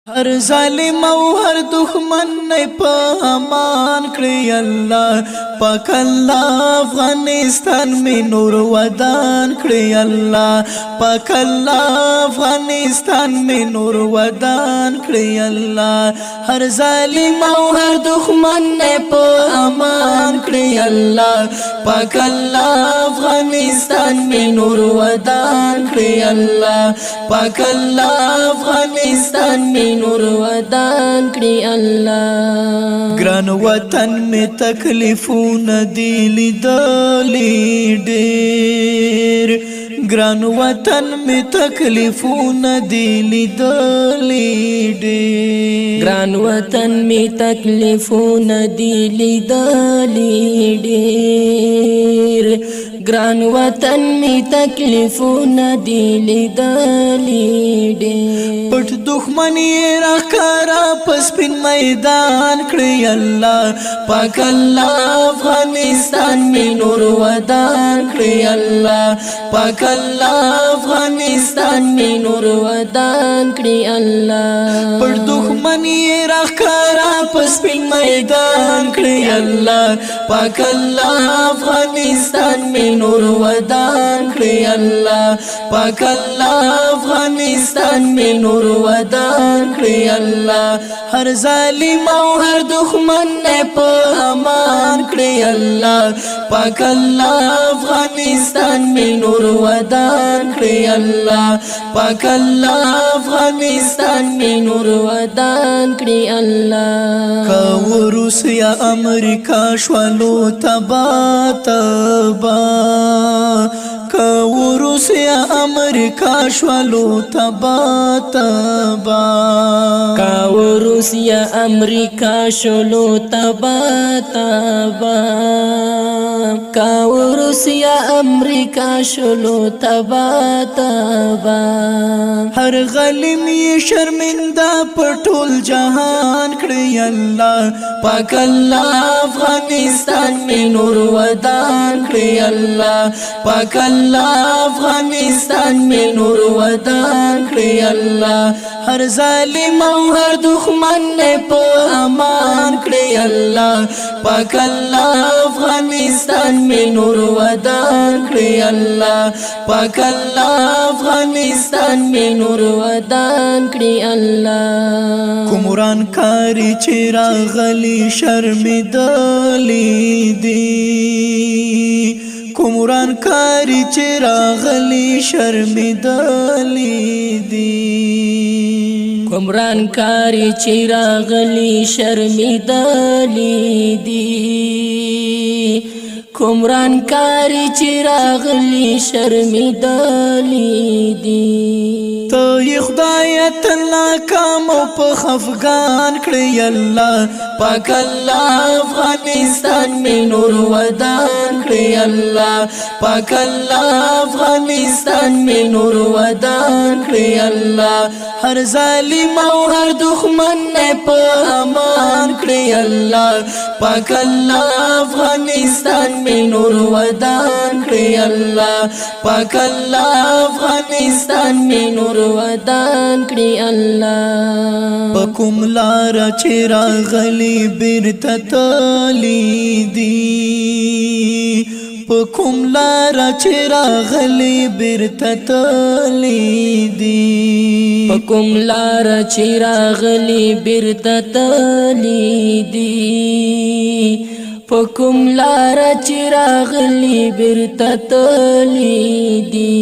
हर ظالم او हर दुश्मन ने पमान करी अल्लाह पाक अल्लाह अफगानिस्तान में नूर वदान करी अल्लाह पाक अल्लाह अफगानिस्तान में नूर वदान करी अल्लाह हर ظالم او हर दुश्मन ने पमान करी अल्लाह पाक अल्लाह अफगानिस्तान में नूर वदान करी अल्लाह पाक अल्लाह अफगानिस्तान में नूर वदान करी अल्लाह ग्रान वतन में तकलीफों दी लिदली ढेर ग्रान वतन में तकलीफों दी लिदली ढेर ग्रान वतन में तकलीफों दी लिदली ढेर ग्रान वतन में तकलीफों दी लिदली ढेर पट दुश्मनी रखरा पसपिन मैदान करी अल्लाह पाक अल्लाह अफगानिस्तान में नूर वदान करी अल्लाह पाक अल्लाह अफगानिस्तान में नूर वदान करी अल्लाह पट दुश्मनी रखरा पसपिन मैदान करी अल्लाह पाक अल्लाह अफगानिस्तान में नूर वदान करी अल्लाह पाक अल्लाह अफगानिस्तान में नूर वदान करी अल्लाह हर ظالم او हर दुश्मन ने पमान करी अल्लाह पाक अल्लाह अफगानिस्तान में नूर वदान करी अल्लाह पाक अल्लाह अफगानिस्तान में नूर वदान करी अल्लाह का रूसिया अमेरिका शवालो तबा तबा का रूसिया अमेरिका शवालो तबा तबा का रूसिया अमेरिका शलो तबा तबा का रूसिया अमेरिका शलो तबा तबा हर गलिम ये शर्मिंदा पटोल जहान करी अल्लाह पाक अल्लाह अफगानिस्तान में नूर वदान करी अल्लाह पाक अल्लाह अफगानिस्तान में नूर वदान करी अल्लाह हर ظالم او हर दुश्मन ने पमान करी अल्लाह पाक अल्लाह अफगानिस्तान में नूर वदान करी अल्लाह पाक अल्लाह अफगानिस्तान में नूर वदान करी अल्लाह कुमरान कारी चिरा गली शर्मिदली दी कुमरान कारी चिरा गली शर्मिदली दी कुमरान कारी चिरागली शर्मिदली दी कुमरान कारी चिरागली शर्मिदली दी तो ये खुदायत अल्लाह काम पे खफगान करी अल्लाह पाक अल्लाह अफगानिस्तान में नूर वदान करी अल्लाह पाक अल्लाह अफगानिस्तान में नूर वदान करी अल्लाह हर ظالم او हर दुश्मन ने पमान करी अल्लाह पाक अल्लाह अफगानिस्तान में नूर वदान करी अल्लाह पाक अल्लाह अफगानिस्तान में नूर वदान करी अल्लाह पकुम लारा चिरा गली बिरता तली दी पकुम लारा चिरा गली बिरता तली दी पकुम लारा चिरागली बिरता तली दी पकुम लारा चिरागली बिरता तली दी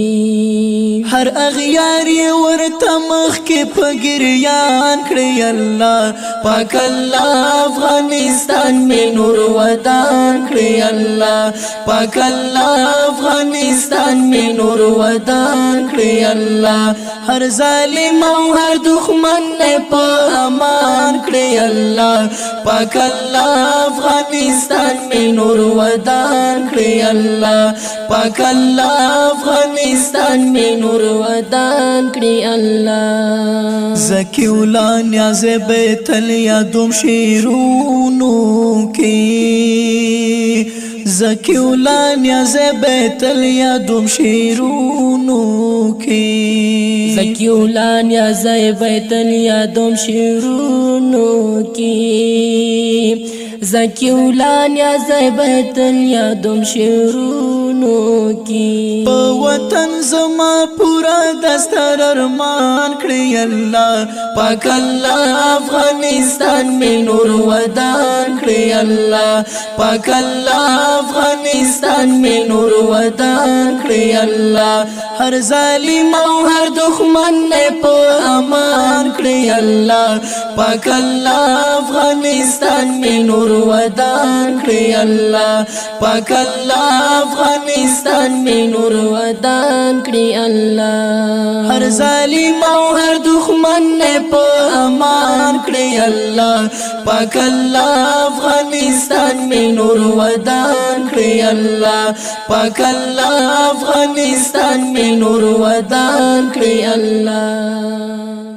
हर अगयार ये वर्ता मख के पगिरियान करी अल्लाह पाक अल्लाह अफगानिस्तान में नूर वदान करी अल्लाह पाक अल्लाह अफगानिस्तान में नूर वदान करी अल्लाह हर ظالم او हर दुश्मन ने पमान करी अल्लाह पाक अल्लाह अफगानिस्तान में नूर वदान करी अल्लाह पाक अल्लाह अफगानिस्तान में नूर वदान करी अल्लाह ज़की उलान न्याज़ बैतल यादुम शीरूनू की ज़की उलान न्याज़ बैतल यादुम शीरूनू کی زکیولان یا زی بیت الیادم شیرونو کی زکیولان یا زی بیت الیادم شیرونو کی په وطن زما پورا دستر ارمان کړی الله پاک الله افغانستان می نور ودان کړی الله پاک الله افغانستان می نور ودان کړی الله هر ظالم او هر دښمن نه په امان کړی الله پاک الله افغانستان می نور ودان کړی الله پاک الله افغانستان می نور ودان کړی الله هر ظالم او هر دښمن نه په امان کړی الله پاک الله افغانستان می نور ودان کړی الله پاک الله افغانستان می نور ودان کړی الله